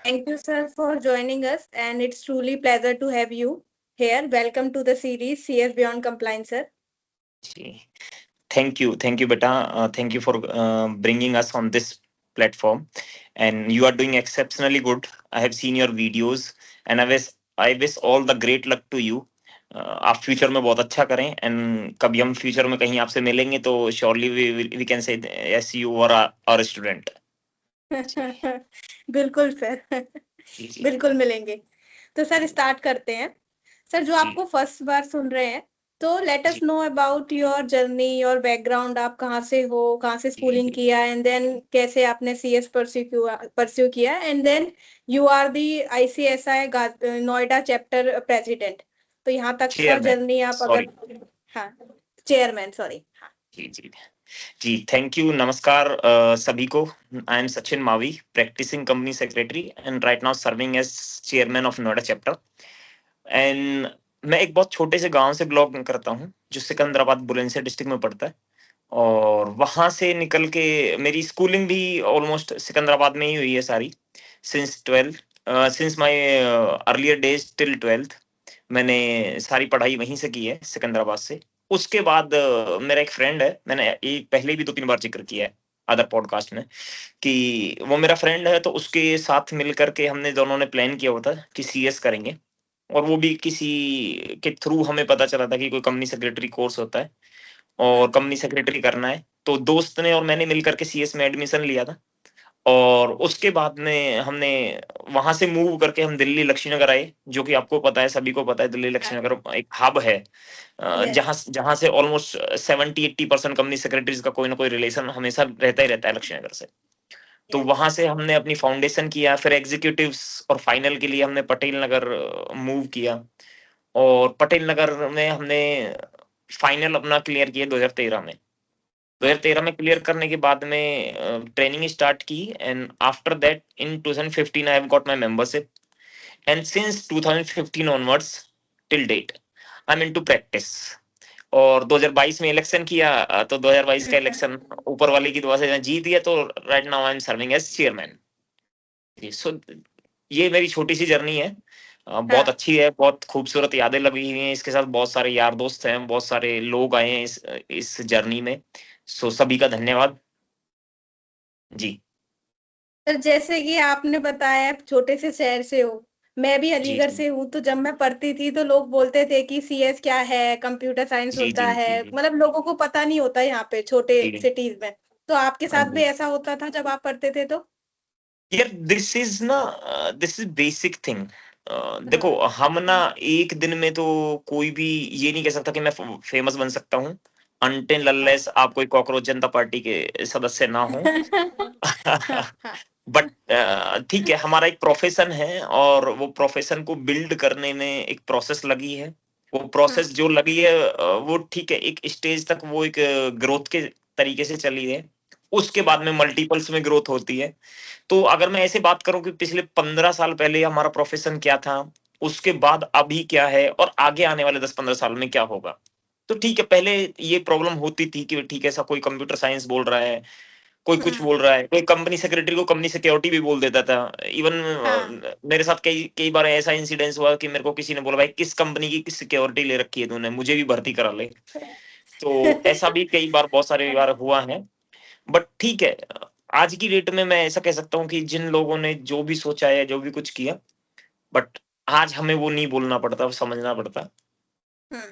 Thank you, sir, for joining us, and it's truly pleasure to have you here. Welcome to the series CS Beyond Compliance, sir. जी, thank you, beta. Thank you for bringing us on this platform, and you are doing exceptionally good. I have seen your videos, and I wish all the great luck to you. आप future में बहुत अच्छा करें and कभी हम future में कहीं आपसे मिलेंगे तो surely we can say yes you are our student. बिल्कुल सर, जी जी बिल्कुल मिलेंगे। तो सर स्टार्ट करते हैं। सर जो जी आपको फर्स्ट बार सुन रहे हैं, तो लेट अस जी know about your journey, your background, आप कहाँ से हो, कहाँ से जी स्कूलिंग जी किया, एंड देन कैसे आपने सीएस परस्यू किया, and then you are the ICSI Noida chapter president. तो यहाँ तक का चेयरमैन, जर्नी आप सॉरी। अगर, हाँ, चेयरमैन, सॉरी। हाँ जी जी जी, थैंक यू, नमस्कार सभी को। I am Sachin Mavi, practicing company secretary and right now serving as chairman of Noida chapter. And मैं एक बहुत छोटे से गांव से बिलोंग करता हूं जो सिकंदराबाद बुलंदशहर डिस्ट्रिक्ट में पड़ता है। और वहां से निकल के मेरी स्कूलिंग भी ऑलमोस्ट सिकंदराबाद में ही हुई है सारी, since 12, since my earlier days till 12th। मैंने सारी पढ़ाई वहीं से की है, सिकंदराबाद से। उसके बाद मेरा एक फ्रेंड है, मैंने एक पहले भी 2-3 बार जिक्र किया है अदर पॉडकास्ट में, कि वो मेरा फ्रेंड है, तो उसके साथ मिल करके हमने दोनों ने प्लान किया हुआ था कि सीएस करेंगे। और वो भी किसी के थ्रू हमें पता चला था कि कोई कंपनी सेक्रेटरी कोर्स होता है और कंपनी सेक्रेटरी करना है, तो दोस्त ने और मैंने मिल करके सीएस में एडमिशन लिया था। और उसके बाद में हमने वहां से मूव करके हम दिल्ली लक्ष्मीनगर आए, जो कि आपको पता है, सभी को पता है, दिल्ली लक्ष्मीनगर एक हब है, यस जहां जहां से ऑलमोस्ट 70-80% कंपनी सेक्रेटरीज का कोई ना कोई रिलेशन हमेशा रहता ही रहता है लक्ष्मीनगर से। तो यस वहां से हमने अपनी फाउंडेशन किया, फिर एग्जीक्यूटिव्स और फाइनल के लिए हमने पटेल नगर मूव किया। और पटेल नगर में हमने फाइनल अपना क्लियर किया 2013 में। 2013 में क्लियर करने के बाद में ट्रेनिंग स्टार्ट की, and after that in 2015 I have got my membership, and since 2015 onwards till date I am into practice. और 2022 में इलेक्शन किया, तो 2022 का इलेक्शन ऊपर वाले की दुआ से जीत गया, तो right now I am serving as chairman. जी, सो ये मेरी छोटी सी जर्नी है। बहुत हाँ अच्छी है, बहुत खूबसूरत यादें लगी हुई हैं इसके साथ, बहुत सारे यार दोस्त हैं, बहुत सारे लोग आए हैं इस जर्नी में। सो सभी का धन्यवाद जी। सर, जैसे कि आपने बताया आप छोटे से शहर से हो, मैं भी जी अलीगढ़ जी से हूँ। तो जब मैं पढ़ती थी तो लोग बोलते थे कि सीएस क्या है, कंप्यूटर साइंस जी होता जी है, जी जी मतलब लोगों को पता नहीं होता यहाँ पे छोटे जी सिटीज में। तो आपके हाँ साथ भी जी। ऐसा होता था जब आप पढ़ते थे तो? यार दिस इज बेसिक थिंग। देखो, हाँ हम ना एक दिन में तो कोई भी ये नहीं कह सकता कि मैं फेमस बन सकता हूँ, अनटिल हाँ अनलेस आप कोई कॉकरोच जनता पार्टी के सदस्य ना हो। हाँ हाँ बट ठीक है, हमारा एक प्रोफेशन है और वो प्रोफेशन को बिल्ड करने में एक प्रोसेस लगी है। वो हाँ प्रोसेस जो लगी है, वो ठीक है, एक स्टेज तक वो एक ग्रोथ के तरीके से चली है। उसके बाद में मल्टीपल्स में ग्रोथ होती है। तो अगर मैं ऐसे बात करूं कि पिछले 15 साल पहले हमारा प्रोफेशन क्या था, उसके बाद अभी क्या है, और आगे आने वाले 10-15 साल में क्या होगा, तो ठीक है, पहले ये प्रॉब्लम होती थी कि ठीक है, ऐसा कोई कंप्यूटर साइंस बोल रहा है, कोई कुछ हाँ बोल रहा है, कोई कंपनी सेक्रेटरी को कंपनी सिक्योरिटी भी बोल देता था। इवन हाँ मेरे साथ कई कई बार ऐसा इंसिडेंस हुआ कि मेरे को किसी ने बोला, भाई किस कंपनी की किस सिक्योरिटी ले रखी है तूने, मुझे भी भर्ती करा ले। तो ऐसा भी कई बार, बहुत सारे बार हुआ है। बट ठीक है, आज की डेट में मैं ऐसा कह सकता हूँ कि जिन लोगों ने जो भी सोचा है, जो भी कुछ किया, बट आज हमें वो नहीं बोलना पड़ता, वो समझना पड़ता। हम्म,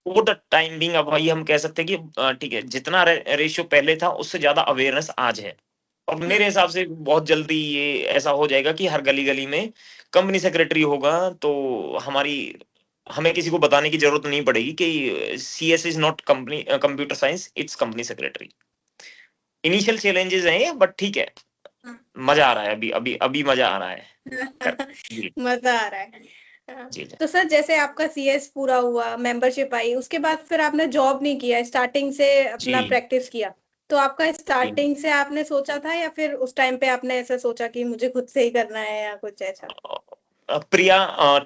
वो द टाइम बिंग, अब वही हम कह सकते हैं कि ठीक है, जितना रेशियो पहले था उससे ज्यादा अवेयरनेस आज है। और मेरे हम्म, हिसाब से बहुत जल्दी ये ऐसा हो जाएगा कि हर गली गली में कंपनी सेक्रेटरी होगा, तो हमारी हमें किसी को बताने की जरूरत नहीं पड़ेगी कि CS is not company computer science, it's company secretary. Initial challenges हैं ये, बट ठीक है, हम्म। मजा आ रहा है, अभी अभी अभी मजा आ रहा है कर। जी मजा आ रहा है। हाँ, जी जी तो सर जैसे आपका सीएस पूरा हुआ, मेंबरशिप आई, उसके बाद फिर आपने जॉब नहीं किया, स्टार्टिंग से अपना जी प्रैक्टिस किया। तो आपका स्टार्टिंग से आपने सोचा था, या फिर उस टाइम पे आपने ऐसा सोचा कि मुझे खुद से ही करना है, या कुछ ऐसा? प्रिया,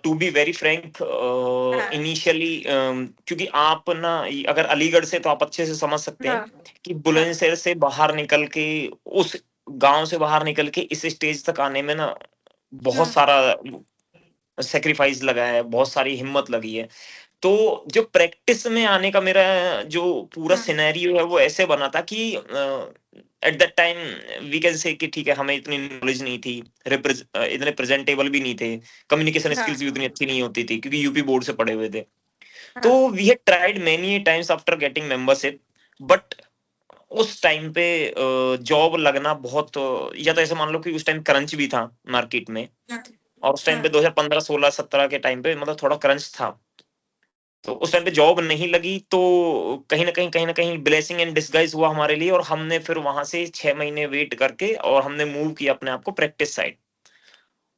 टू बी वेरी फ्रैंक, हाँ इनिशियली क्योंकि आप ना, अगर अलीगढ़ से, तो आप अच्छे से समझ सकते हैं हाँ कि हाँ बुलंदशहर से बाहर निकल के, उस गांव से बाहर निकल के इस स्टेज तक आने में ना बहुत हाँ सारा सेक्रीफाइस लगा है, बहुत सारी हिम्मत लगी है। तो जो प्रैक्टिस में आने का मेरा जो पूरा हाँ सिनेरियो है वो ऐसे बना था कि at that time we can say कि ठीक है, हमें इतनी नॉलेज नहीं थी, इतने प्रेजेंटेबल भी नहीं थे, कम्युनिकेशन हाँ स्किल्स भी उतनी अच्छी नहीं होती थी क्योंकि यूपी बोर्ड से पढ़े हुए थे। तो हाँ we had tried many times after getting membership, but उस टाइम पे जॉब लगना बहुत, या तो ऐसे मान लो कि उस टाइम क्रंच भी था मार्केट में, हाँ और उस टाइम पे हाँ 2015 16 17 के टाइम पे मतलब थोड़ा क्रंच था। तो उस टाइम पे जॉब नहीं लगी, तो कहीं ना कहीं ब्लेसिंग इन डिस्गाइज हुआ हमारे लिए, और हमने फिर वहां से 6 महीने वेट करके और हमने मूव किया अपने आप को प्रैक्टिस साइड,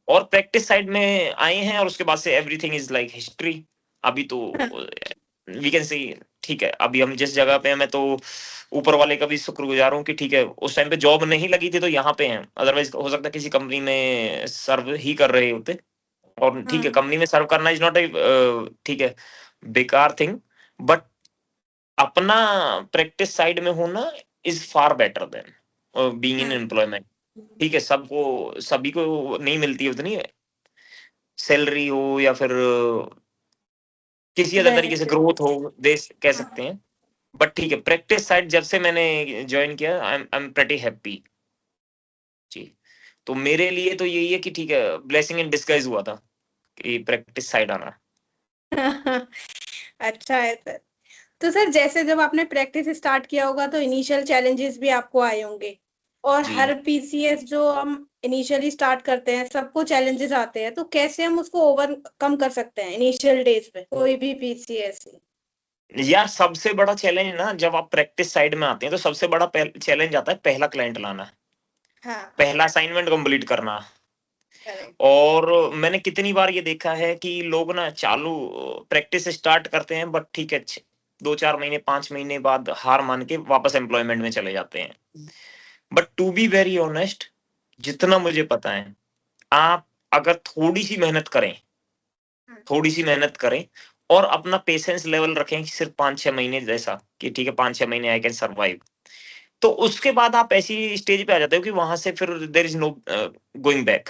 और प्रैक्टिस साइड में आए हैं, और उसके बाद से एवरीथिंग इज लाइक हिस्ट्री। अभी तो हाँ वी कैन से, ठीक है, अभी हम जिस जगह पे हैं, मैं तो ऊपर वाले का भी शुक्रगुजार हूँ कि ठीक है उस टाइम पे जॉब नहीं लगी थी तो यहाँ पे हैं, अदरवाइज हो सकता है किसी कंपनी में सर्व ही कर रहे होते। और ठीक है, हाँ कंपनी में सर्व करना इज नॉट ए, ठीक है, बेकार थिंग, बट अपना प्रैक्टिस साइड में होना is far better than being in हाँ एम्प्लॉयमेंट। ठीक है, सबको सभी को नहीं मिलती है उतनी सैलरी हो, या फिर किसी अदर तरीके से बेनिफिट। ग्रोथ हो, दे कह हाँ सकते हैं। बट ठीक है, प्रैक्टिस साइड जब से मैंने ज्वाइन किया, आई एम प्रेटी हैप्पी जी। तो मेरे लिए तो यही है कि ठीक है, ब्लेसिंग इन डिस्गाइज हुआ था कि प्रैक्टिस साइड आना। अच्छा है सर। तो सर जैसे जब आपने प्रैक्टिस स्टार्ट किया होगा तो इनिशियल चैलेंजेस भी आपको आए होंगे, और जी हर पीसीएस जो हम इनिशियली स्टार्ट करते हैं सबको चैलेंजेस आते हैं, तो कैसे हम उसको ओवरकम कर सकते हैं इनिशियल डेज में, कोई भी पीसीएस। यार, सबसे बड़ा चैलेंज ना, जब आप प्रैक्टिस साइड में आते हैं तो सबसे बड़ा चैलेंज आता है पहला क्लाइंट लाना, हाँ पहला असाइनमेंट कंप्लीट करना। करेक्ट। और मैंने कितनी बार ये देखा है कि लोग ना चालू प्रैक्टिस स्टार्ट करते हैं, बट ठीक है 2 4 महीने 5 महीने बाद हार मान के वापस एम्प्लॉयमेंट में चले जाते हैं। But to be very honest, जितना मुझे पता है, आप अगर थोड़ी सी मेहनत करें और अपना पेशेंस लेवल रखें कि सिर्फ 5 6 महीने जैसा, कि ठीक है 5 6 महीने आई कैन सर्वाइव, तो उसके बाद आप ऐसी स्टेज पे आ जाते हो कि वहां से फिर there is no going back.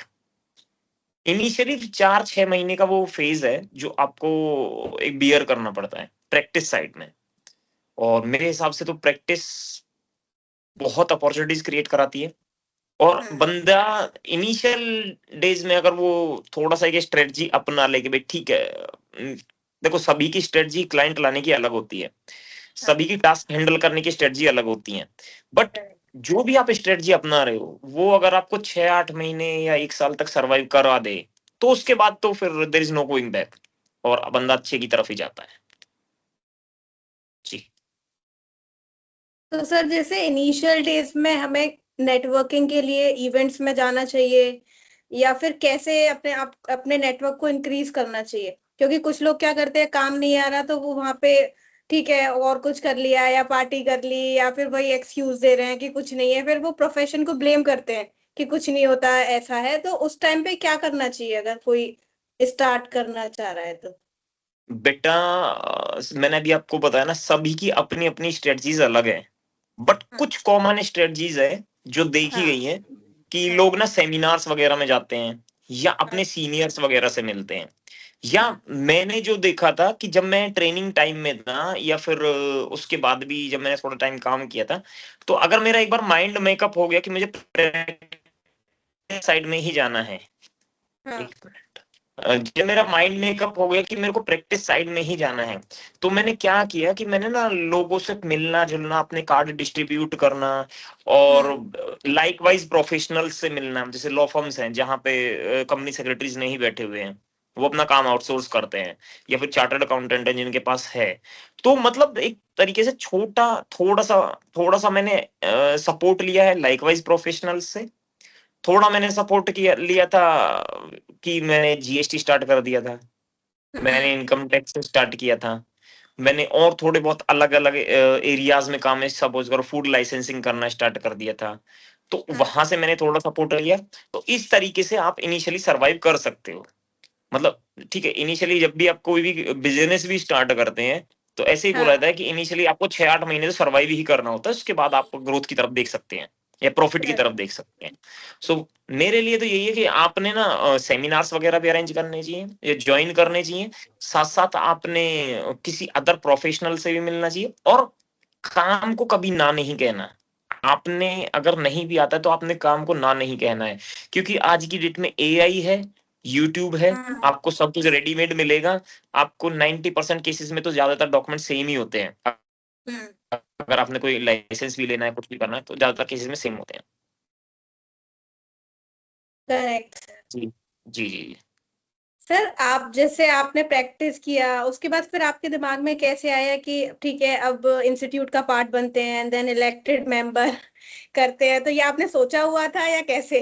Initially 4 6 महीने का वो फेज है जो आपको एक बियर करना पड़ता है प्रैक्टिस साइड में। और मेरे हिसाब से तो प्रैक्टिस बहुत अपॉर्चुनिटीज क्रिएट कराती है, और हाँ बंदा इनिशियल डेज में अगर वो थोड़ा सा एक स्ट्रेटजी अपना ले कि भाई ठीक है, देखो सभी की स्ट्रेटजी क्लाइंट लाने की अलग होती है, हाँ सभी की टास्क हैंडल करने की स्ट्रेटजी अलग होती है, बट करेक्ट। जो भी आप स्ट्रेटजी अपना रहे हो वो अगर आपको 6 8 महीने या 1 साल तक सरवाइव करा दे, तो उसके बाद तो फिर there is no going back, और बंदा अच्छे की तरफ ही जाता है जी। तो सर जैसे इनिशियल डेज में हमें नेटवर्किंग के लिए इवेंट्स में जाना चाहिए, या फिर कैसे अपने नेटवर्क को इंक्रीज करना चाहिए, क्योंकि कुछ लोग क्या करते हैं, काम नहीं आ रहा तो वो वहां पे ठीक है और कुछ कर लिया या पार्टी कर ली, या फिर वही एक्सक्यूज दे रहे हैं कि कुछ नहीं है, फिर वो प्रोफेशन को ब्लेम करते हैं कि कुछ नहीं होता ऐसा है। तो उस टाइम पे क्या करना चाहिए अगर कोई स्टार्ट करना चाह रहा है तो। बेटा, मैंने अभी आपको बताया ना, सभी की अपनी अपनी स्ट्रेटजीज अलग है, बट हाँ कुछ कॉमन स्ट्रेटजीज है जो देखी हाँ गई है कि हाँ लोग ना सेमिनार्स वगैरह में जाते हैं, या हाँ अपने सीनियर्स वगैरह से मिलते हैं, या हाँ मैंने जो देखा था कि जब मैं ट्रेनिंग टाइम में था, या फिर उसके बाद भी जब मैंने थोड़ा टाइम काम किया था, तो अगर मेरा एक बार माइंड मेकअप हो गया कि मुझे साइड में ही जाना है, हाँ एक मिनट, जब मेरा माइंड मेकअप हो गया कि मेरे को प्रैक्टिस साइड में ही जाना है, तो मैंने क्या किया कि मैंने ना लोगों से मिलना जुलना, अपने कार्ड डिस्ट्रीब्यूट करना, और हाँ लाइकवाइज प्रोफेशनल से मिलना, जैसे लॉ फर्म्स हैं जहाँ पे कंपनी सेक्रेटरीज नहीं बैठे हुए हैं, वो अपना काम आउटसोर्स करते हैं, या फिर चार्टर्ड अकाउंटेंट है जिनके पास है, तो मतलब एक तरीके से छोटा थोड़ा सा मैंने सपोर्ट लिया है लाइकवाइज प्रोफेशनल से। थोड़ा मैंने सपोर्ट किया लिया था कि मैंने जीएसटी स्टार्ट कर दिया था, मैंने इनकम टैक्स स्टार्ट किया था, मैंने और थोड़े बहुत अलग अलग एरियाज में काम है, सपोज करो फूड लाइसेंसिंग करना स्टार्ट कर दिया था, तो हाँ वहां से मैंने थोड़ा सपोर्ट लिया। तो इस तरीके से आप इनिशियली सरवाइव कर सकते हो, मतलब ठीक है, इनिशियली जब भी आप कोई भी बिजनेस भी स्टार्ट करते हैं तो ऐसे ही बोला हाँ जाता है कि इनिशियली आपको 6 8 महीने तो सरवाइव ही करना होता है, उसके बाद आप ग्रोथ की तरफ देख सकते हैं। या प्रॉफिट की तरफ देख सकते हैं। सो मेरे लिए तो यही है कि आपने ना सेमिनार्स वगैरह भी अरेंज करने चाहिए या ज्वाइन करने चाहिए, साथ साथ आपने किसी अदर प्रोफेशनल से भी मिलना चाहिए, और काम को कभी ना नहीं कहना। आपने अगर नहीं भी आता है तो आपने काम को ना नहीं कहना है, क्योंकि आज की डेट में एआई है, यूट्यूब है, आपको सब कुछ रेडीमेड मिलेगा। आपको 90% केसेस में तो ज्यादातर डॉक्यूमेंट सेम ही होते हैं। अगर आपने कोई लाइसेंस भी लेना है, कुछ भी करना है, तो ज्यादातर केसेस में सेम होते हैं। करेक्ट। जी जी जी। सर आप जैसे आपने प्रैक्टिस किया, उसके बाद फिर आपके दिमाग में कैसे आया कि ठीक है अब इंस्टीट्यूट का पार्ट बनते हैं, देन इलेक्टेड मेंबर करते हैं, तो ये आपने सोचा हुआ था या कैसे?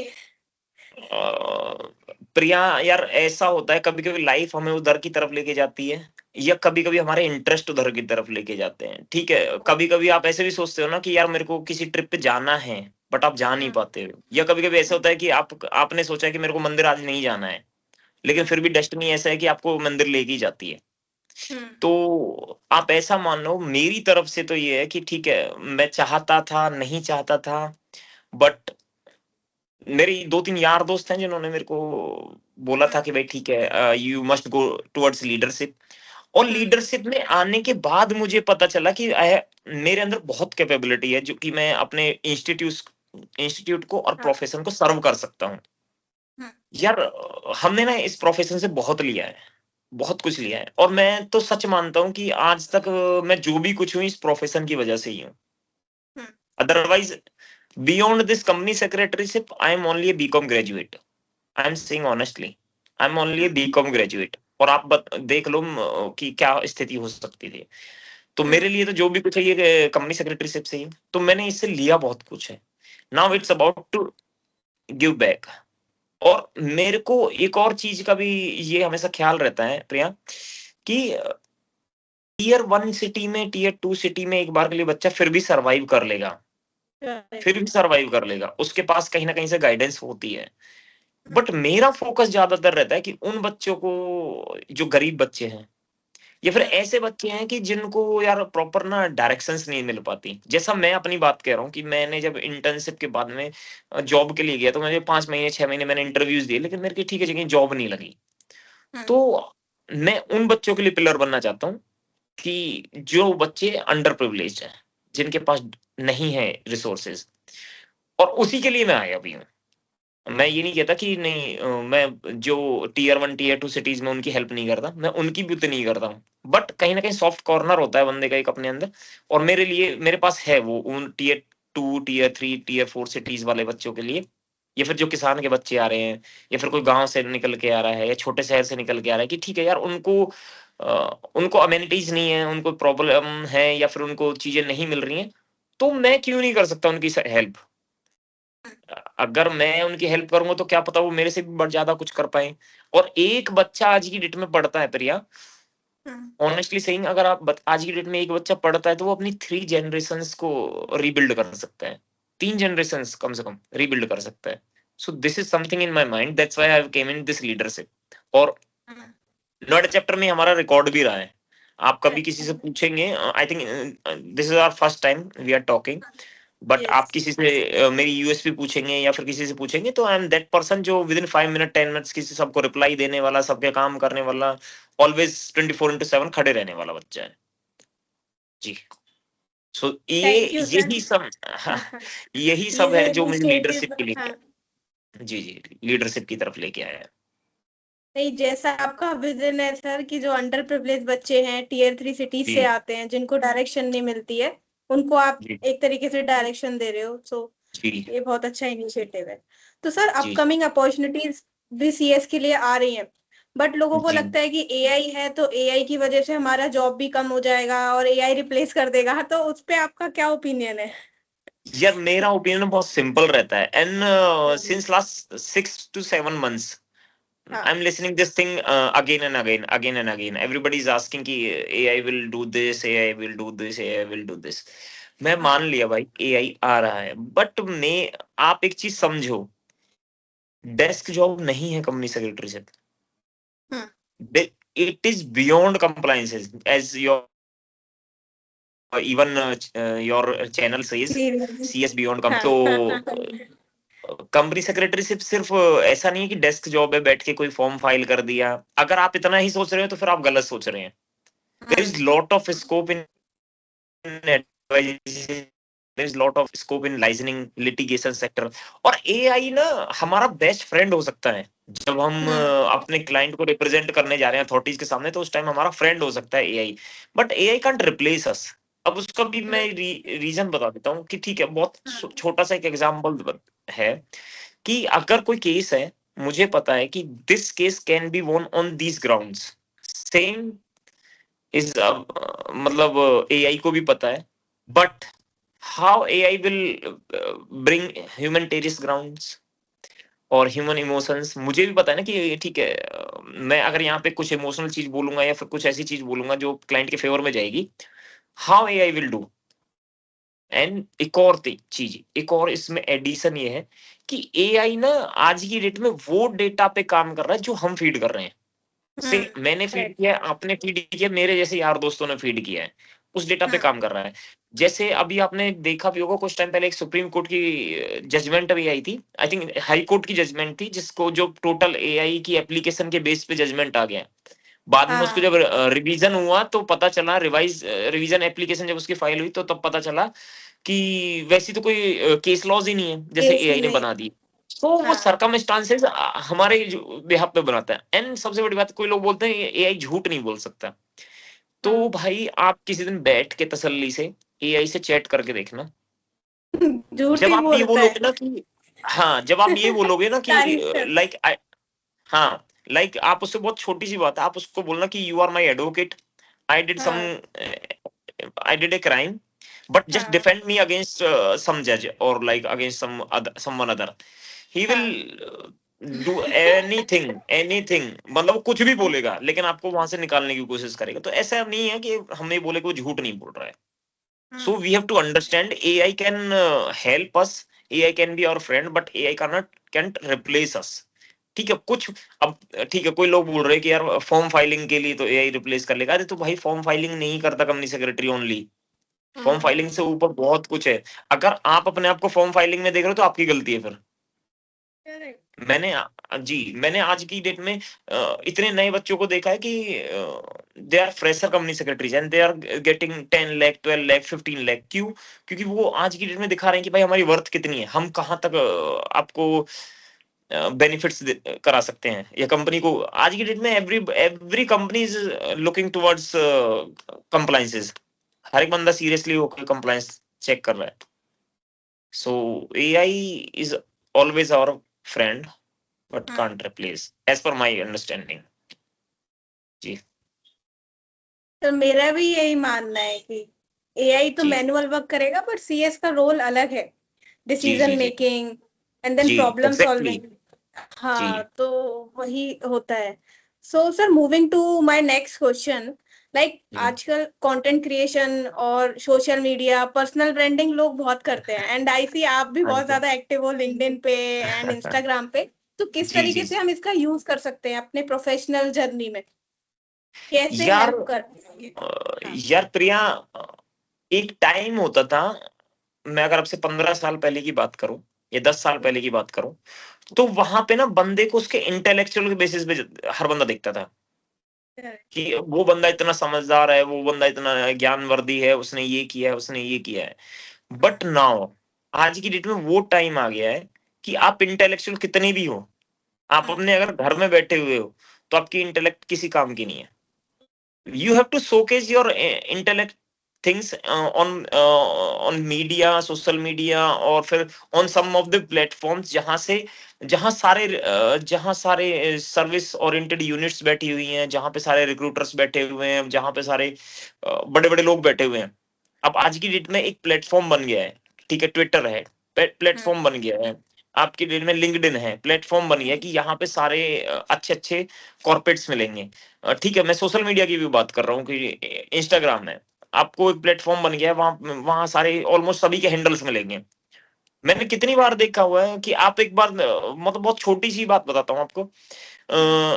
प्रिया यार, ऐसा होता है कभी कभी लाइफ हमें उधर की तरफ लेके जाती है, या कभी कभी हमारे इंटरेस्ट उधर की तरफ लेके जाते हैं। ठीक है, कभी कभी आप ऐसे भी सोचते हो ना कि यार मेरे को किसी ट्रिप पे जाना है, बट आप जा नहीं पाते हो। या कभी कभी ऐसा होता है कि आपने सोचा कि मेरे को मंदिर आज नहीं जाना है, लेकिन फिर भी डेस्टिनी ऐसा है कि आपको मंदिर लेके ही जाती है। तो आप ऐसा मान लो, मेरी तरफ से तो ये है कि ठीक है, मैं चाहता था, नहीं चाहता था, बट मेरी 2-3 यार दोस्त हैं जिन्होंने मेरे को बोला था कि भाई ठीक है, you must go towards leadership. और लीडरशिप में आने के बाद मुझे पता चला कि मेरे अंदर बहुत कैपेबिलिटी है, जो कि मैं अपने इंस्टीट्यूट को और प्रोफेशन को सर्व कर सकता हूँ। यार हमने ना इस प्रोफेशन से बहुत लिया है, बहुत कुछ लिया है, और मैं तो सच मानता हूँ कि आज तक मैं जो भी कुछ हूँ इस प्रोफेशन की वजह से ही हूँ। Otherwise beyond this company secretaryship, I am only a BCom graduate. I am saying honestly, I am only a BCom graduate. और आप देख लो कि क्या स्थिति हो सकती थी। तो मेरे लिए तो जो भी कुछ है ये कंपनी सेक्रेटरीशिप से ही, तो मैंने इससे लिया बहुत कुछ है। Now it's about to give back. और मेरे को एक और चीज का भी ये हमेशा ख्याल रहता है प्रिया, कि टीयर 1 सिटी में, टीयर 2 सिटी में एक बार के लिए बच्चा फिर भी सरवाइव कर लेगा, फिर भी सरवाइव कर लेगा, उसके पास कहीं ना कहीं से गाइडेंस होती है। बट मेरा फोकस ज्यादातर रहता है कि उन बच्चों को, जो गरीब बच्चे हैं, या फिर ऐसे बच्चे हैं कि जिनको यार प्रॉपर ना डायरेक्शंस नहीं मिल पाती। जैसा मैं अपनी बात कह रहा हूँ कि मैंने जब इंटर्नशिप के बाद में जॉब के लिए गया, तो मुझे 5 महीने 6 महीने मैंने इंटरव्यूज दिए, लेकिन मेरे की ठीक है जगह जॉब नहीं लगी। तो मैं उन बच्चों के लिए पिलर बनना चाहता हूँ कि जो बच्चे अंडर प्रिविलेज्ड हैं, जिनके पास नहीं है रिसोर्सेज, और उसी के लिए मैं आया भी हूँ। मैं ये नहीं कहता कि नहीं, मैं जो टीयर 1 टीयर 2 सिटीज में उनकी हेल्प नहीं करता, मैं उनकी भी उतनी ही करता हूँ। बट कहीं ना कहीं सॉफ्ट कॉर्नर होता है बंदे का एक अपने अंदर, और मेरे लिए, मेरे पास है वो उन टीयर 2 टीयर 3 टीयर 4 सिटीज वाले बच्चों के लिए, या फिर जो किसान के बच्चे आ रहे हैं, या फिर कोई गांव से निकल के आ रहा है, या छोटे शहर से निकल के आ रहा है, कि ठीक है यार उनको अमेनिटीज नहीं है, उनको प्रॉब्लम है, या फिर उनको चीजें नहीं मिल रही हैं, तो मैं क्यों नहीं कर सकता उनकी हेल्प। अगर मैं उनकी हेल्प करूंगा तो क्या पता वो मेरे से भी बढ़ ज्यादा कुछ कर पाए। और एक बच्चा आज की डेट में पढ़ता है प्रिया, ऑनेस्टली सेइंग, अगर आप आज की डेट में एक बच्चा पढ़ता है तो वो अपनी 3 जनरेशंस को रीबिल्ड कर सकता है, 3 जनरेशंस कम से कम रीबिल्ड कर सकता है। सो this is something in my mind, that's why I came in this leadership. और नोएडा चैप्टर में हमारा रिकॉर्ड भी रहा है। आप कभी किसी से पूछेंगे, I think this is our first time we are talking, but आप किसी से मेरी यूएसपी पूछेंगे या फिर किसी से पूछेंगे, तो आई एम दैट पर्सन जो विद इन 5 मिनट 10 मिनट्स किसी सबको रिप्लाई देने वाला, सबके काम करने वाला, ऑलवेज 24/7 खड़े रहने वाला बच्चा है जी। सो ये यही सब यही सब है जो मुझे लीडरशिप के लिए, जी जी, लीडरशिप की तरफ लेके आया है। नहीं, जैसा आपका विजन है सर कि जो अंडर प्रिविलेज बच्चे हैं, टीयर 3 सिटीज से आते हैं, जिनको डायरेक्शन नहीं मिलती है, उनको आप एक तरीके से डायरेक्शन दे रहे हो। सो ये बहुत अच्छा इनिशिएटिव है। तो सर अपकमिंग अपॉर्चुनिटीज भी सीएस के लिए आ रही हैं, बट लोगों को लगता है कि एआई है तो एआई की वजह से हमारा जॉब भी कम हो जाएगा और एआई रिप्लेस कर देगा, तो उस पे आपका क्या ओपिनियन है? यार मेरा ओपिनियन बहुत सिंपल रहता है, and since last 6 to 7 months I'm listening this thing again and again. Everybody is asking कि AI will do this, AI will do this, AI will do this. मैं मान लिया भाई AI आ रहा है, बट मैं, आप एक चीज समझो, डेस्क जॉब नहीं है company secretaryship. It is beyond compliances, as your even your channel says CS Beyond Come. तो कंपनी सेक्रेटरीशिप सिर्फ ऐसा नहीं है कि डेस्क जॉब है, बैठ के कोई फॉर्म फाइल कर दिया। अगर आप इतना ही सोच रहे हो तो फिर आप गलत सोच रहे हैं। There is lot of scope in advisory, there is lot of scope in licensing litigation sector। और AI ना हमारा बेस्ट फ्रेंड हो सकता है जब हम अपने क्लाइंट को रिप्रेजेंट करने जा रहे हैं अथॉरिटीज के सामने, तो उस टाइम हमारा फ्रेंड हो सकता है AI, but AI can't replace us. अब उसका भी मैं रीजन बता देता हूँ कि ठीक है, बहुत छोटा सा एक एग्जांपल है कि अगर कोई केस है, मुझे पता है कि दिस केस कैन बी वोन on these grounds, same is मतलब AI को भी पता है, but how AI will bring humanitarian grounds और ह्यूमन इमोशंस, मुझे भी पता है ना कि ठीक है, मैं अगर यहाँ पे कुछ इमोशनल चीज बोलूंगा या फिर कुछ ऐसी चीज बोलूंगा जो क्लाइंट के फेवर में जाएगी, how AI will do. And एक और चीज, एक और इसमें एडिशन ये है कि AI ना आज की डेट में वो डेटा पे काम कर रहा है जो हम फीड कर रहे हैं। से मैंने फीड किया, आपने फीड किया, मेरे जैसे यार दोस्तों ने फीड किया है, उस डेटा पे काम कर रहा है। जैसे अभी आपने देखा भी होगा, कुछ टाइम पहले एक सुप्रीम कोर्ट की जजमेंट अभी आई थी, आई थिंक हाई कोर्ट की जजमेंट थी, जिसको जो टोटल AI की एप्लीकेशन के बेस पे जजमेंट आ गया। बाद में उसको जब रिवीजन हुआ तो पता चला, रिवीजन एप्लीकेशन जब उसकी फाइल हुई तो तब पता चला कि वैसी तो कोई केस लॉज ही नहीं है जैसे AI ने बना दी। तो वो सरकमस्टांसेस हमारे बिहाफ पे बनाता है। एंड सबसे बड़ी बात, कोई लोग बोलते हैं AI झूठ नहीं बोल सकता, तो भाई आप किसी दिन बैठ के तसल्ली से AI से चैट करके देखना। जब आप ये बोलोगे ना कि हाँ, जब आप ये बोलोगे ना कि लाइक हाँ, लाइक आप उससे बहुत छोटी सी बात है, आप उसको बोलना कि you are my advocate, I did a crime, but just defend me against some judge or like against someone other, he will do anything, मतलब कुछ भी बोलेगा लेकिन आपको वहां से निकालने की कोशिश करेगा। तो ऐसा नहीं है कि हम ये बोले कि वो झूठ नहीं बोल रहा है। So we have to understand AI can help us, AI can be our friend, but AI can't replace us। ठीक है, कुछ अब ठीक है, कोई लोग बोल रहे हैं कि यार फॉर्म फाइलिंग के लिए तो AI रिप्लेस कर लेगा। अरे तो भाई फॉर्म फाइलिंग नहीं करता company secretary only, form filing से ऊपर बहुत कुछ है। अगर आप अपने आप को फॉर्म फाइलिंग में देख रहे हो तो आपकी गलती है फिर। मैंने आज की डेट में इतने नए बच्चों को देखा है कि they are fresher company secretaries and they are getting 10 lakh 12 lakh 15 lakh. क्यों? क्योंकि वो आज की डेट में दिखा रहे हैं कि भाई हमारी वर्थ कितनी है, हम कहां तक आपको बेनिफिट्स करा सकते हैं या कंपनी को। आज की डेट में every company is looking towards compliances, हर एक बंदा सीरियसली होकर कंप्लायंस चेक कर रहा है। So AI is always our friend but can't replace, as per my understanding. जी, तो मेरा भी यही मानना है कि AI तो मैनुअल वर्क करेगा, बट CS का रोल अलग है, decision making and then problem solving. हाँ, तो वही होता है। So sir, moving to my next question, like आजकल कंटेंट क्रिएशन और सोशल मीडिया पर्सनल ब्रांडिंग लोग बहुत करते हैं, एंड आई सी आप भी बहुत ज्यादा एक्टिव हो लिंक्डइन पे एंड इंस्टाग्राम पे। तो किस तरीके से हम इसका यूज कर सकते हैं अपने प्रोफेशनल जर्नी में, कैसे हेल्प कर? यार प्रिया, एक टाइम होता था, मैं अगर आपसे 15 साल पहले की बात करूं या 10 साल पहले की बात करूं, तो वहां पे ना बंदे को उसके इंटेलेक्चुअल बेसिस पे हर बंदा देखता था कि वो बंदा इतना समझदार है, वो बंदा इतना ज्ञानवर्धी है, उसने ये किया है, उसने ये किया है। बट नाउ आज की डेट में वो टाइम आ गया है कि आप इंटेलेक्चुअल कितने भी हो, आप अपने अगर घर में बैठे हुए हो तो आपकी इंटेलेक्ट किसी काम की नहीं है। You have to showcase your intellect things on media, social media, और फिर on some of the platforms जहां सारे सर्विस ओरिएंटेड यूनिट्स बैठी हुई हैं, जहां पे सारे रिक्रूटर्स बैठे हुए हैं, जहां पे सारे बड़े बड़े लोग बैठे हुए हैं। अब आज की डेट में एक प्लेटफॉर्म बन गया है, ठीक है, ट्विटर है, प्लेटफॉर्म बन गया है, आपकी डेट में लिंक्डइन है, प्लेटफॉर्म बन गया कि यहाँ पे सारे अच्छे अच्छे कॉर्पोरेट्स मिलेंगे। ठीक है, मैं सोशल मीडिया की भी बात कर रहा हूँ कि इंस्टाग्राम है, आपको एक प्लेटफॉर्म बन गया है, वहां सारे ऑलमोस्ट सभी के हैंडल्स मिलेंगे। मैंने कितनी बार देखा हुआ है कि आप एक बार, मतलब बहुत छोटी सी बात बताता हूँ आपको,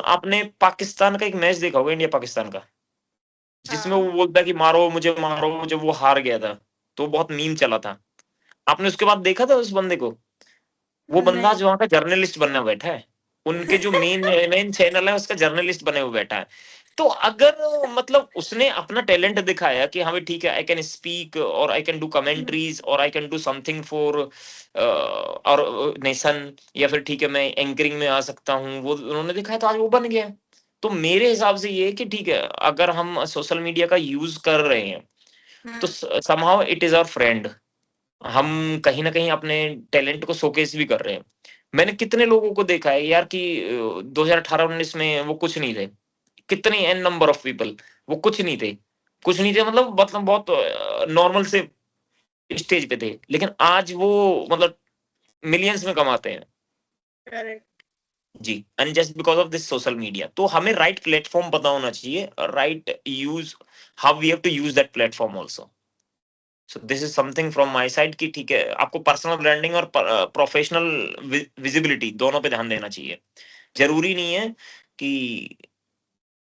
आपने पाकिस्तान का एक मैच देखा होगा, इंडिया पाकिस्तान का, जिसमें वो बोलता है कि मारो मुझे मारो, जब वो हार गया था तो बहुत मीम चला था। आपने उसके बाद देखा था उस बंदे को? वो बंदा नहीं। जो वहां का जर्नलिस्ट बनने बैठा है, उनके जो मेन मेन चैनल है उसका जर्नलिस्ट बने हुए बैठा है। तो अगर मतलब उसने अपना टैलेंट दिखाया कि हाँ भाई ठीक है, आई कैन स्पीक और आई कैन डू कमेंट्रीज और I can do something for और नेशन, या फिर ठीक है मैं एंकरिंग में आ सकता हूँ, वो उन्होंने दिखाया तो आज वो बन गया। तो मेरे हिसाब से ये है कि ठीक है, अगर हम सोशल मीडिया का यूज कर रहे हैं तो somehow it is our friend. हम कहीं ना कहीं अपने टैलेंट को शोकेस भी कर रहे हैं। मैंने कितने लोगों को देखा है यार कि 2018-19 में वो कुछ नहीं थे, कितने एन नंबर ऑफ पीपल वो कुछ नहीं थे, कुछ नहीं थे, मतलब बहुत नॉर्मल से स्टेज पे थे, लेकिन आज वो मतलब मिलियंस में कमाते हैं। करेक्ट। जी, and just because of this social media. तो हमें राइट प्लेटफॉर्म पता होना चाहिए, right use, how we have to use that platform also. So this is something from my side कि ठीक है, आपको पर्सनल ब्रांडिंग और प्रोफेशनल विजिबिलिटी दोनों पे ध्यान देना चाहिए। जरूरी नहीं है कि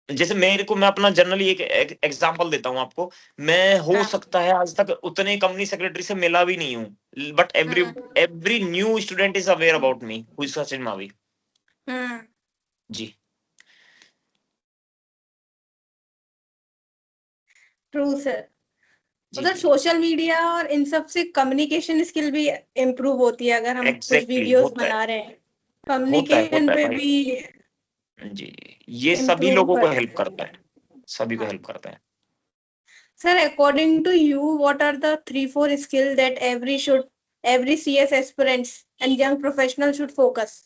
जैसे मेरे को, मैं अपना जनरली एक एग्जांपल देता हूँ आपको। मैं हो सकता है आज तक उतने कंपनी सेक्रेटरी से मिला भी नहीं हूँ, but every every new student is aware about me who is Sachin Mavi. जी ट्रू सर। जी मतलब जी, सोशल मीडिया और इन सब से कम्युनिकेशन स्किल भी इम्प्रूव होती है अगर हम कुछ एग्जैक्टली वीडियोस होता है, बना रहे हैं, होता कम्युनिकेशन है पे भाई। भी जी, ये सभी इम्प्रूव लोगों को करता हेल्प है। करता है, सभी को हाँ हेल्प करता है। Sir, according to you what are the 3-4 skill that every CS aspirants and young professional should focus?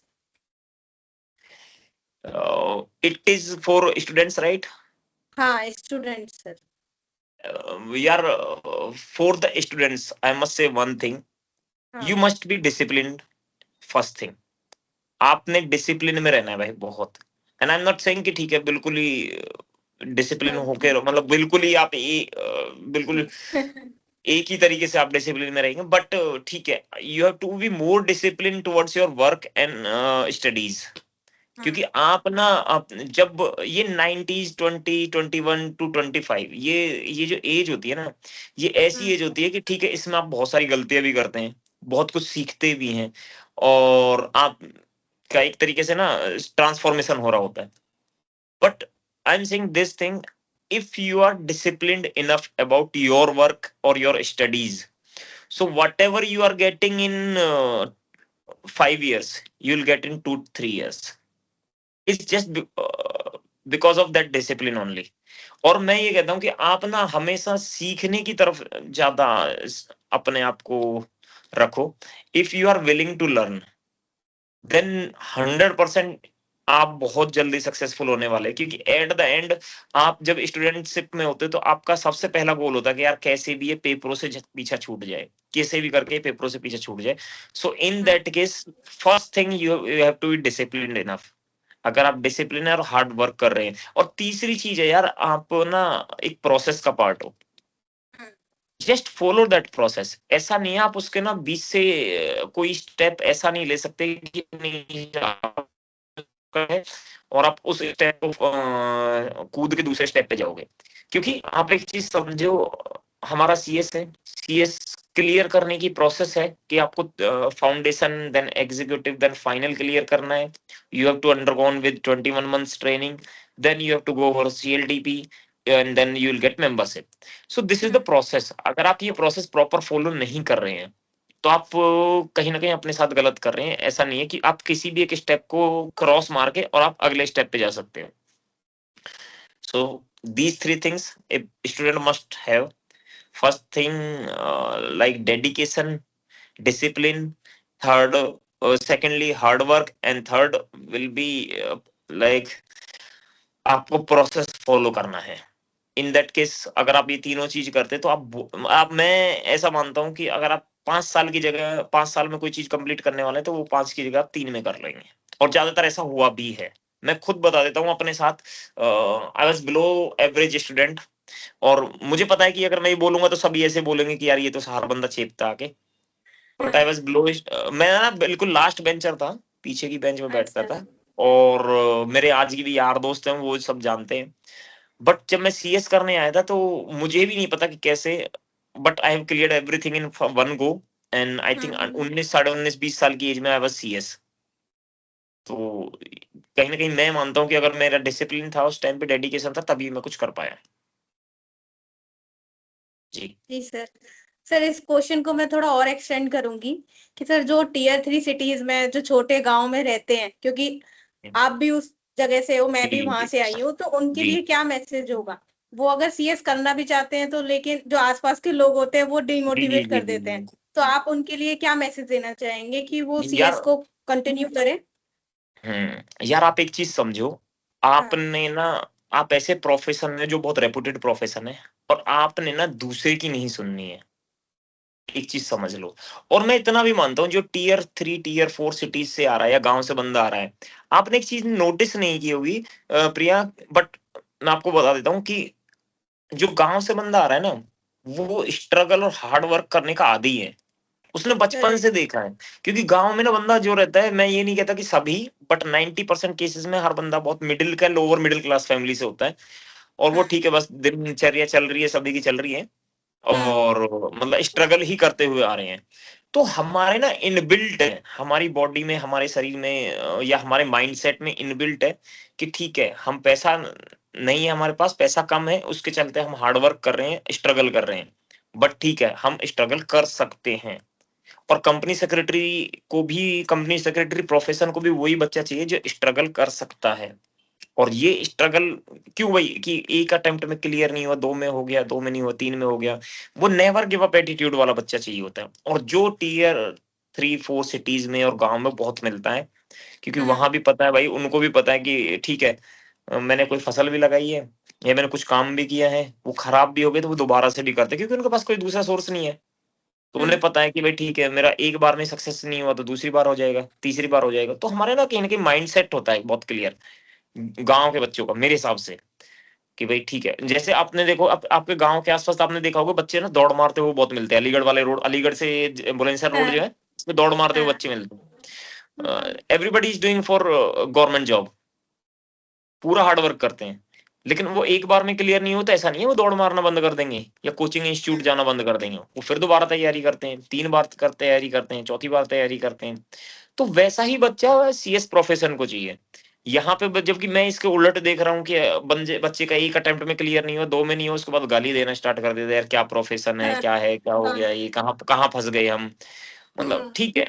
It is for students, right? हाँ, स्टूडेंट्स सर। यार, for the students I must say one thing, you हाँ। Must be disciplined. First thing, आपने discipline में रहना है भाई बहुत। And I am not saying कि ठीक है बिल्कुल ही डिसिप्लिन होके मतलब बिल्कुल ही आप बिल्कुल एक ही तरीके से आप डिसिप्लिन में रहेंगे, बट ठीक है, you have to be more discipline towards your work and studies. क्योंकि आप ना, आप जब ये 90s 20, 21 to 25, ये जो एज होती है ना, ये ऐसी एज होती है कि ठीक है, इसमें आप बहुत सारी गलतियां भी करते हैं, बहुत कुछ सीखते भी हैं, और आप का एक तरीके से ना ट्रांसफॉर्मेशन हो रहा होता है। But I am saying this thing, if you are disciplined enough about your work or your studies, so whatever you are getting in 5 years, you'll get in 2-3 years. It's just because of that discipline only. और मैं ये कहता हूँ कि आप ना हमेशा सीखने की तरफ ज्यादा अपने आप को रखो। If you are willing to learn, then 100% आप बहुत जल्दी सक्सेसफुल होने वाले हैं। क्योंकि एट द एंड, आप जब स्टूडेंटशिप में होते हो तो आपका सबसे पहला गोल होता है कि यार कैसे भी ये पेपरों से पीछा छूट जाए, कैसे भी करके पेपरों से पीछे छूट जाए। So in that case, first thing you have to be disciplined enough. अगर आप डिसिप्लिन और हार्ड वर्क कर रहे हैं, और तीसरी चीज है यार, आप ना एक प्रोसेस का पार्ट हो, जस्ट फॉलो दैट प्रोसेस। ऐसा नहीं है आप उसके ना बीच से कोई स्टेप ऐसा नहीं ले सकते कि नहीं है और आप उस स्टेप को कूद के दूसरे स्टेप पे जाओगे। क्योंकि आप एक चीज समझो, हमारा सीएस है, सीएस क्लियर करने की प्रोसेस है कि आपको foundation, then executive, then final clear करना है। You have to undergone with 21 months training, then you have to go for CLDP, and then you will get membership. So this is the process. अगर आप ये process proper follow नहीं कर रहे हैं तो आप कहीं ना कहीं अपने साथ गलत कर रहे हैं। ऐसा नहीं है कि आप किसी भी एक स्टेप को क्रॉस मार के और आप अगले स्टेप पे जा सकते हो। So these 3 things a student must have. First thing, like dedication, discipline. Third, secondly, hard work, and third will be like आपको प्रोसेस फॉलो करना है। इन दैट केस, अगर आप ये तीनों चीज करते तो आप मैं ऐसा मानता हूं कि अगर आप 5 साल की जगह 5 साल में कोई चीज कंप्लीट करने वाले हैं तो वो 5 की जगह आप 3 में कर लेंगे। और ज्यादातर ऐसा हुआ भी है। मैं खुद बता देता हूँ अपने साथ, I was below average student, और मुझे पता है कि अगर मैं ये बोलूंगा तो सभी ऐसे बोलेंगे कि यार ये तो हर बंदा छेपता आके। बट आई वाज बिलो, मैं ना बिल्कुल लास्ट बेंचर था, पीछे की बेंच में बैठता अच्छा। था। और मेरे आज की भी यार दोस्त हैं, वो सब जानते हैं। बट जब मैं सीएस करने आया था तो मुझे भी नहीं पता कि कैसे, but I have cleared everything in one go, and I think 19 साढ़े 19 20 साल की एज में आई वाज सीएस। तो कहीं ना कहीं मैं मानता हूँ कि अगर मेरा डिसिप्लिन था उस टाइम पे, डेडिकेशन था, तभी मैं कुछ कर पाया। जी जी सर। सर इस क्वेश्चन को मैं थोड़ा और एक्सटेंड करूंगी कि सर जो टीयर 3 सिटीज में जो छोटे गांव में रहते हैं, क्योंकि आप भी उस जगह से हो, मैं भी जी वहां जी से आई हूँ, तो उनके जी लिए क्या मैसेज होगा? वो अगर सीएस करना भी चाहते हैं तो, लेकिन जो आसपास के लोग होते हैं वो जी जी डिमोटिवेट जी कर जी देते हैं, जी। तो आप उनके लिए क्या मैसेज देना चाहेंगे कि वो यार सीएस को कंटिन्यू करें? यार आप एक चीज समझो, हाँ आपने ना, आप ऐसे प्रोफेशन है जो बहुत रेपुटेड प्रोफेशन है, और आपने ना दूसरे की नहीं सुननी है। एक चीज समझ लो। और मैं इतना भी मानता हूँ, जो टीयर 3 टीयर 4 सिटीज से आ रहा है या गांव से बंदा आ रहा है, आपने एक चीज नोटिस नहीं की होगी प्रिया, बट मैं आपको बता देता हूँ कि जो गांव से बंदा आ रहा है ना, वो स्ट्रगल और हार्ड वर्क करने का आदी है। उसने बचपन से करेक्ट। देखा है। क्योंकि गांव में ना बंदा जो रहता है, मैं ये नहीं कहता कि सभी, बट 90% केसेस में हर बंदा बहुत मिडिल का, लोअर मिडिल क्लास फैमिली से होता है, और वो हाँ ठीक है, बस दिनचर्या चल रही है, सभी की चल रही है, हाँ और मतलब स्ट्रगल ही करते हुए आ रहे हैं। तो हमारे ना इनबिल्ट है, हमारी बॉडी में, हमारे शरीर में या हमारे माइंडसेट में इनबिल्ट है कि ठीक है, हम पैसा नहीं है हमारे पास, पैसा कम है, उसके चलते हम हार्ड वर्क कर रहे हैं, स्ट्रगल कर रहे हैं, बट ठीक है, हम स्ट्रगल कर सकते हैं। और कंपनी सेक्रेटरी को भी, कंपनी सेक्रेटरी प्रोफेशन को भी वही बच्चा चाहिए जो स्ट्रगल कर सकता है। और ये स्ट्रगल क्यों भाई, कि एक अटेम्प्ट में क्लियर नहीं हुआ, दो में हो गया, दो में नहीं हुआ, तीन में हो गया, वो नेवर गिव अप एटीट्यूड वाला बच्चा चाहिए होता है। और जो टीयर 3 4 सिटीज में और गांव में बहुत मिलता है, क्योंकि हाँ वहां भी पता है भाई, उनको भी पता है कि ठीक है, मैंने कोई फसल भी लगाई है या मैंने कुछ काम भी किया है, वो खराब भी हो गए तो वो दोबारा से भी करते हैं, क्योंकि उनके पास कोई दूसरा सोर्स नहीं है। तो उन्हें हाँ पता है कि भाई ठीक है, मेरा एक बार में सक्सेस नहीं हुआ तो दूसरी बार हो जाएगा, तीसरी बार हो जाएगा। तो हमारे ना कहीं माइंड सेट होता है बहुत क्लियर, गांव के बच्चों का, मेरे हिसाब से, कि भाई ठीक है, जैसे आपने देखो, आपके गांव के आसपास आपने देखा होगा, बच्चे ना दौड़ मारते हुए बहुत मिलते हैं, अलीगढ़ वाले रोड, अलीगढ़ से बुलंदशहर रोड जो हाँ है, उस पे दौड़ मारते हुए हाँ बच्चे मिलते हाँ हैं। Everybody is doing for government job, पूरा हार्ड वर्क करते हैं, लेकिन वो एक बार में क्लियर नहीं होता, ऐसा नहीं है वो दौड़ मारना बंद कर देंगे या कोचिंग इंस्टीट्यूट जाना बंद कर देंगे, वो फिर दोबारा तैयारी करते हैं, 3 बार कर तैयारी करते हैं, चौथी बार तैयारी करते हैं। तो वैसा ही बच्चा सीएस प्रोफेशन को चाहिए। यहाँ पे जबकि मैं इसके उलट देख रहा हूँ कि बच्चे का एक अटेम्प्ट में क्लियर नहीं हुआ, दो में नहीं हुआ, उसके बाद गाली देना स्टार्ट कर देते हैं, यार क्या प्रोफेशन है, हाँ क्या है, क्या हो हाँ गया, ये कहाँ कहाँ फंस गए हम। मतलब हाँ ठीक है,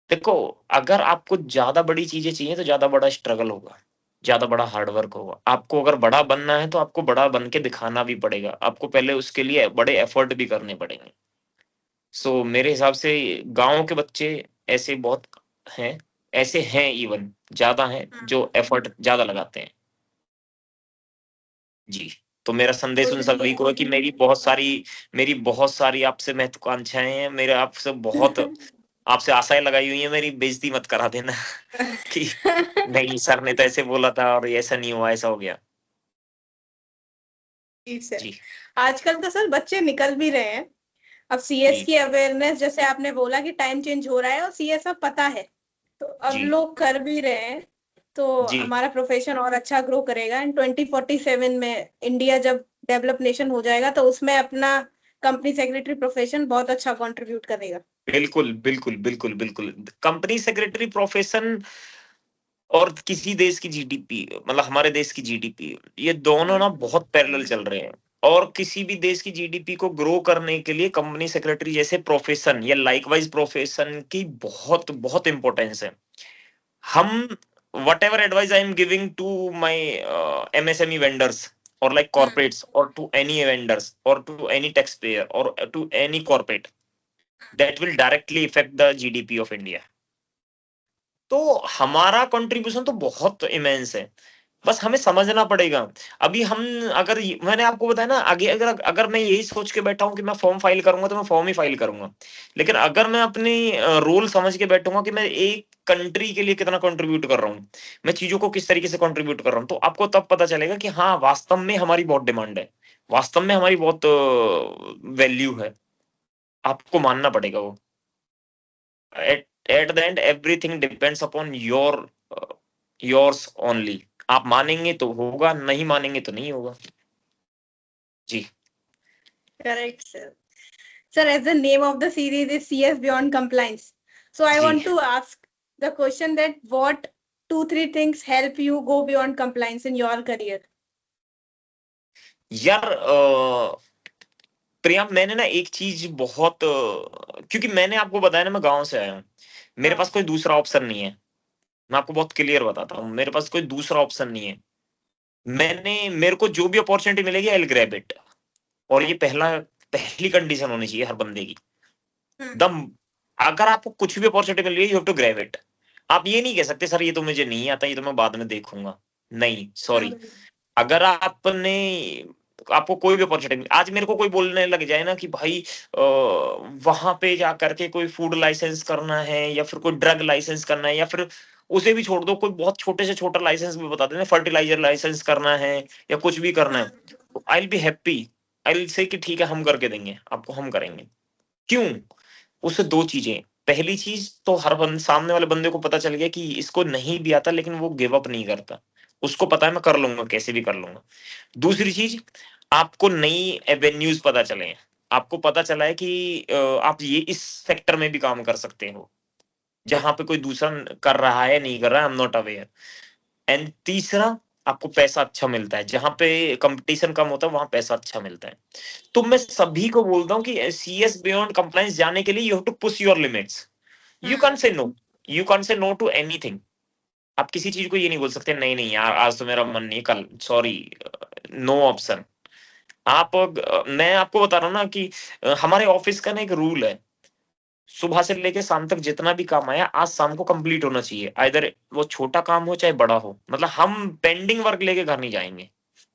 देखो, अगर आपको ज्यादा बड़ी चीजें चाहिए तो ज्यादा बड़ा स्ट्रगल होगा, ज्यादा बड़ा हार्ड वर्क होगा। आपको अगर बड़ा बनना है तो आपको बड़ा बन के दिखाना भी पड़ेगा, आपको पहले उसके लिए बड़े एफर्ट भी करने पड़ेंगे। सो मेरे हिसाब से गांव के बच्चे ऐसे बहुत हैं, ऐसे हैं, इवन ज्यादा हैं, हाँ। जो एफर्ट ज्यादा लगाते हैं। जी। तो मेरा संदेश उन टोटली सभी को है कि मेरी बहुत सारी आपसे महत्वाकांक्षाएं हैं, मेरे आपसे बहुत, आपसे आशाएं लगाई हुई है, मेरी बेइज्जती मत करा देना कि नहीं, सर ने तो ऐसे बोला था और ये ऐसा नहीं हुआ, ऐसा हो गया। जी सर। जी आजकल तो सर बच्चे निकल भी रहे हैं। अब सीएस जी की अवेयरनेस, जैसे आपने बोला कि टाइम चेंज हो रहा है और सीएस अब पता है, तो अब जी लोग कर भी रहे हैं। तो जी हमारा प्रोफेशन और अच्छा ग्रो करेगा। एंड 2047 में इंडिया जब डेवलप नेशन हो जाएगा, तो उसमें अपना कंपनी सेक्रेटरी प्रोफेशन बहुत अच्छा कंट्रीब्यूट करेगा। बिल्कुल बिल्कुल बिल्कुल बिल्कुल। कंपनी सेक्रेटरी प्रोफेशन और किसी देश की जीडीपी, मतलब हमारे देश की जीडीपी, ये दोनों ना बहुत पैरेलल चल रहे हैं। और किसी भी देश की जीडीपी को ग्रो करने के लिए कंपनी सेक्रेटरी जैसे प्रोफेशन या लाइकवाइज प्रोफेशन की बहुत बहुत इंपॉर्टेंस है। हम, whatever advice I am giving to my MSME vendors or like corporates or to any vendors or to any taxpayer or to any corporate, that will directly affect the GDP of India. तो हमारा contribution तो बहुत immense है, बस हमें समझना पड़ेगा। अभी हम, अगर मैंने आपको बताया ना, आगे अगर अगर मैं यही सोच के बैठा हूं कि मैं फॉर्म फाइल करूंगा तो मैं फॉर्म ही फाइल करूंगा, लेकिन अगर मैं अपनी रोल समझ के बैठूंगा कि मैं एक कंट्री के लिए कितना कंट्रीब्यूट कर रहा हूँ, मैं चीजों को किस तरीके से कंट्रीब्यूट कर रहा हूँ, तो आपको तब पता चलेगा कि हाँ, वास्तव में हमारी बहुत डिमांड है, वास्तव में हमारी बहुत वैल्यू है। आपको मानना पड़ेगा वो। at at the end everything depends upon your yours only. आप मानेंगे तो होगा, नहीं मानेंगे तो नहीं होगा। जी correct sir. Sir, as the name of the series is CS Beyond Compliance, so I जी want to ask the question that what 2-3 things help you go beyond compliance in your career? यार प्रिया, मैंने ना एक चीज बहुत क्योंकि मैंने आपको बताया ना, मैं गांव से आया हूँ, मेरे पास हाँ, कोई दूसरा ऑप्शन नहीं है। मैं आपको बहुत क्लियर बताता हूँ, मेरे पास कोई दूसरा ऑप्शन नहीं है। मेरे को जो भी अपॉर्चुनिटी मिलेगी आई विल ग्रैब इट। और ये पहली कंडीशन होनी चाहिए हर बंदे की। दम अगर आपको कुछ भी अपॉर्चुनिटी मिल रही है, you have to grab it. आप ये नहीं कह सकते सर ये तो मुझे नहीं आता, ये तो मैं बाद में देखूंगा। नहीं, सॉरी। अगर आपको कोई भी अपॉर्चुनिटी, आज मेरे को कोई बोलने लग जाए ना कि भाई वहां पे जा करके कोई फूड लाइसेंस करना है या फिर कोई ड्रग लाइसेंस करना है, या फिर उसे भी छोड़ दो, कोई बहुत छोटे से छोटा लाइसेंस भी बता देना, फर्टिलाइजर लाइसेंस करना है या कुछ भी करना है, I will be happy. I will say कि ठीक है, हम करके देंगे आपको, हम करेंगे। क्यों? उससे दो चीजें। पहली चीज तो सामने वाले बंदे को पता चल गया कि इसको नहीं भी आता, लेकिन वो गिव अप नहीं करता। उसको पता है मैं कर लूंगा, कैसे भी कर लूंगा। दूसरी चीज, आपको नई एवेन्यूज पता चले हैं। आपको पता चला है कि आप ये इस सेक्टर में भी काम कर सकते हो, जहां पे कोई दूसरा कर रहा है, नहीं कर रहा है, आई एम नॉट अवेयर। एंड तीसरा, आपको पैसा अच्छा मिलता है। जहां पे कंपटीशन कम होता है, वहां पैसा अच्छा मिलता है। तो मैं सभी को बोलता हूँ कि सीएस बियॉन्ड कंप्लायंस जाने के लिए you have to push your limits. You can say no, you can say no to anything. आप किसी चीज को ये नहीं बोल सकते नहीं नहीं यार आज तो मेरा मन नहीं, कल सॉरी, नो ऑप्शन। मैं आपको बता रहा हूँ ना कि हमारे ऑफिस का ना एक रूल है, सुबह से लेके शाम तक जितना भी काम आया आज शाम को कंप्लीट होना चाहिए। आइदर वो छोटा काम हो चाहे बड़ा हो, मतलब हम पेंडिंग वर्क लेके घर नहीं जाएंगे।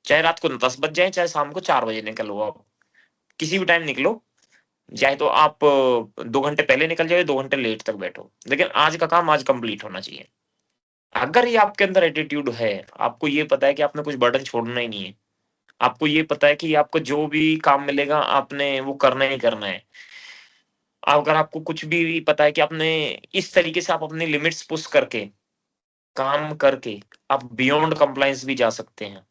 चाहे रात को 10 बज जाए, चाहे शाम को 4 बजे निकलो, आप किसी भी टाइम निकलो। चाहे तो आप 2 घंटे पहले निकल जाओ, 2 घंटे लेट तक बैठो, लेकिन आज का काम आज कंप्लीट होना चाहिए। अगर ये आपके अंदर एटीट्यूड है, आपको ये पता है कि आपने कुछ बर्डन छोड़ना ही नहीं है, आपको ये पता है कि आपको जो भी काम मिलेगा आपने वो करना ही करना है, अगर आपको कुछ भी पता है कि आपने इस तरीके से आप अपनी लिमिट्स पुश करके काम करके आप बियॉन्ड कंप्लायंस भी जा सकते हैं,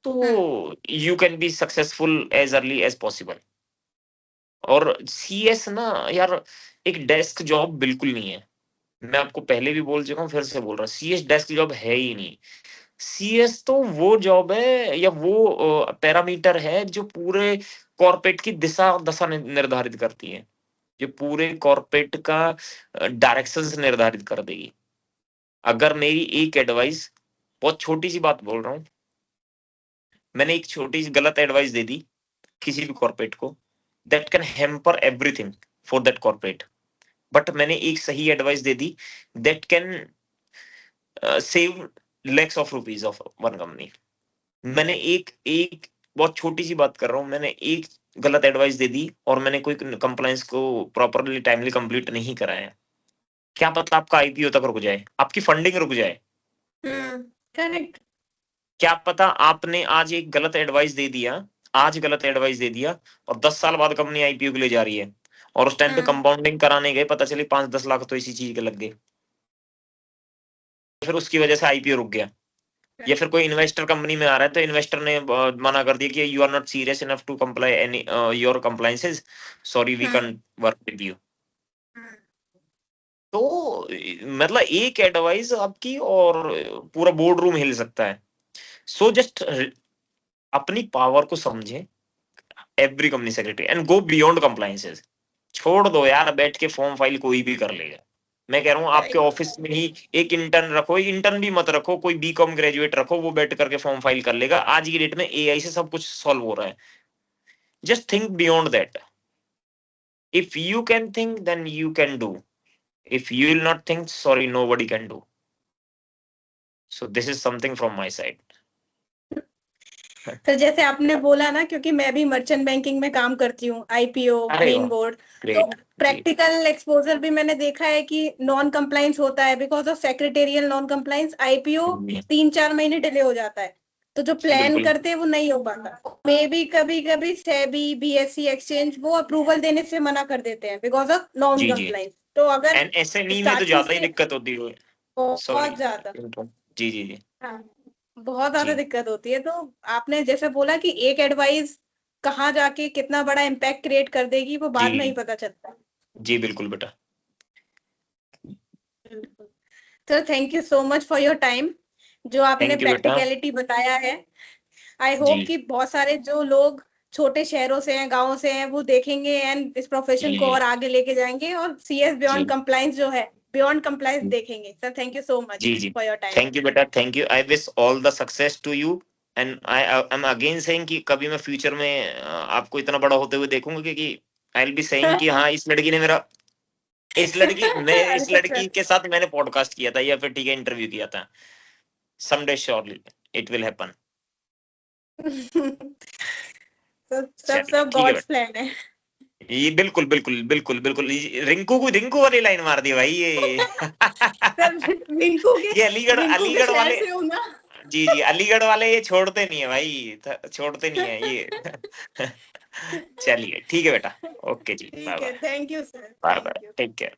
तो you can be successful as early as possible. और सीएस ना यार, एक डेस्क जॉब बिल्कुल नहीं है। मैं आपको पहले भी बोल चुका हूँ, फिर से बोल रहा हूँ, सीएस डेस्क जॉब है ही नहीं। सीएस तो वो जॉब है या वो पैरामीटर है जो पूरे कॉर्पोरेट की दिशा दशा निर्धारित करती है, जो पूरे कॉर्पोरेट का डायरेक्शंस निर्धारित कर देगी। अगर मेरी एक एडवाइस, बहुत छोटी सी बात बोल रहा हूँ, मैंने एक छोटी सी गलत एडवाइस दे दी किसी भी कॉर्पोरेट को, that can hamper everything for that corporate. But मैंने एक सही advice they the, that can save lakhs of rupees of one company. मैंने एक एक बहुत छोटी सी बात कर रहा हूँ, मैंने एक गलत एडवाइस दे दी और मैंने कोई कंप्लायंस को प्रॉपरली टाइमली कंप्लीट नहीं कराया, क्या पता आपका आईपीओ तक रुक जाए, आपकी फंडिंग रुक जाए। करेक्ट। क्या पता आपने आज एक गलत एडवाइस दे दिया, आज गलत एडवाइस दे दिया, और 10 साल बाद कंपनी आईपीओ के लिए जा रही है, और उस टाइम पे कंपाउंडिंग कराने गए, पता चली 5-10 लाख तो इसी चीज के लग गए, फिर उसकी वजह से आईपीओ रुक गया। या फिर कोई इन्वेस्टर कंपनी में आ रहा है तो इन्वेस्टर ने मना कर दिया कि you are not serious enough to comply any your compliances, sorry we can work with you. तो मतलब एक एडवाइस आपकी और पूरा बोर्ड रूम हिल सकता है। सो जस्ट अपनी पावर को समझे, every company secretary, and go beyond compliances. छोड़ दो यार, बैठ के फॉर्म फाइल कोई भी कर लेगा। मैं कह रहा हूँ आपके ऑफिस में ही एक इंटर्न रखो, इंटर्न भी मत रखो, कोई बीकॉम ग्रेजुएट रखो, वो बैठ करके फॉर्म फाइल कर लेगा। आज की डेट में एआई से सब कुछ सॉल्व हो रहा है। Just think beyond that. If you can think then you can do, if you will not think, sorry, nobody can do. So this is something from my side. तो जैसे आपने बोला ना, क्योंकि मैं भी मर्चेंट बैंकिंग में काम करती हूँ, आईपीओ अरे मेन वाह, बोर्ड, तो ग्रेट। प्रैक्टिकल एक्सपोजर भी मैंने देखा है कि नॉन कंप्लायंस होता है because of secretarial non compliance. IPO 3-4 महीने डिले हो जाता है, तो जो प्लान बिल्कुल करते हैं वो नहीं हो पाता। मे बी कभी कभी सेबी बीएससी एक्सचेंज वो अप्रूवल देने से मना कर देते हैं बिकॉज ऑफ नॉन जी जी। कंप्लायंस। तो अगर एंड एसएमई में तो स्टार्टिंग ज्यादा ही से दिक्कत होती है। सॉरी, बहुत ज्यादा, जी जी जी। हाँ, बहुत ज्यादा जी दिक्कत होती है। तो आपने जैसे बोला कि एक एडवाइस कहाँ जाके कितना बड़ा इम्पैक्ट क्रिएट कर देगी वो बाद में ही जी पता चलता है। जी बिल्कुल बेटा। बिल्कुल। Sir thank you so much for your time, जो आपने थैंक यू बेटा। प्रैक्टिकलिटी बताया है। आई जी होप कि बहुत सारे जो लोग छोटे शहरों से हैं, गाँव से हैं, वो देखेंगे एंड इस प्रोफेशन को जी और आगे लेके जाएंगे और सीएस बियॉन्ड जी कंप्लायंस जो है, बियॉन्ड कंप्लायंस देखेंगे। Sir thank you so much जी जी for your time. Thank you बेटा, thank you. I wish all the success to you and I I am again saying कि कभी मैं फ्यूचर में आपको इतना बड़ा होते हुए देखूंगा, क्योंकि आई विल बी सेइंग कि हाँ इस लड़की ने मेरा अरे इस सच लड़की के साथ मैंने पॉडकास्ट किया था या फिर ठीक है इंटरव्यू किया था। Someday surely it will happen. चलिए सब ठीक है गॉड्स बेटा। प्लान है। ये बिल्कुल बिल्कुल बिल्कुल बिल्कुल रिंकू वाली लाइन मार दी भाई ये। सर ये अलीगढ़ रिंकू के अलीगढ़ शहर वाले। से हूँ ना। जी जी अलीगढ़ वाले ये छोड़ते नहीं है भाई, छोड़ते नहीं है ये। चलिए ठीक है बेटा। ओके जी, बाय ठीक है, bye. Thank you sir, bye bye, thank you. Take care.